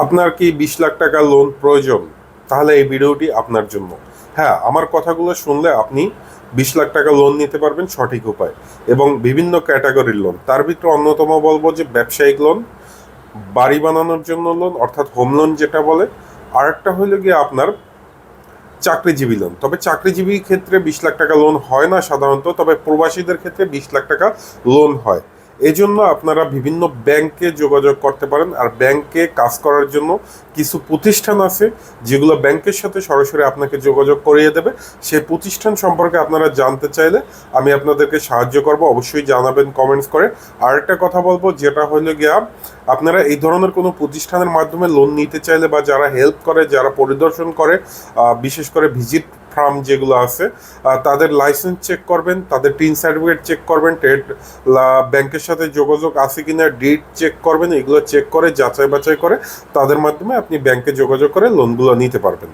আপনার কি 20 লাখ টাকা লোন প্রয়োজন? তাহলে এই ভিডিওটি আপনার জন্য। হ্যাঁ, আমার কথাগুলো শুনলে আপনি 20 লাখ টাকা লোন নিতে পারবেন সঠিক উপায়, এবং বিভিন্ন ক্যাটাগরির লোন। তার ভিতরে অন্যতম বলবো যে ব্যবসায়িক লোন, বাড়ি বানানোর জন্য লোন অর্থাৎ হোম লোন যেটা বলে। আরেকটা হইলো গিয়ে আপনার চাকরিজীবী লোন। তবে চাকরিজীবী ক্ষেত্রে 20 লাখ টাকা লোন হয় না সাধারণত, তবে প্রবাসীদের ক্ষেত্রে 20 লাখ টাকা লোন হয়। এই জন্য আপনারা বিভিন্ন ব্যাংকে যোগাযোগ করতে পারেন। আর ব্যাংকে কাজ করার জন্য কিছু প্রতিষ্ঠান আছে যেগুলো ব্যাংকের সাথে সরাসরি আপনাকে যোগাযোগ করিয়ে দেবে। সেই প্রতিষ্ঠান সম্পর্কে আপনারা জানতে চাইলে আমি আপনাদেরকে সাহায্য করব, অবশ্যই জানাবেন কমেন্টস করে। আর একটা কথা বলবো, যেটা হলো গিয়া আপনারা এই ধরনের কোনো প্রতিষ্ঠানের মাধ্যমে লোন নিতে চাইলে বা যারা হেল্প করে, যারা পরিদর্শন করে, বিশেষ করে ভিজিট ফার্ম যেগুলো আছে, তাদের লাইসেন্স চেক করবেন, তাদের টিন সার্টিফিকেট চেক করবেন, ট্রেড ব্যাংকের সাথে যোগাযোগ আছে কিনা ডিট চেক করবেন। এগুলো চেক করে যাচাই বাছাই করে তাদের মাধ্যমে আপনি ব্যাংকে যোগাযোগ করে লোনগুলো নিতে পারবেন।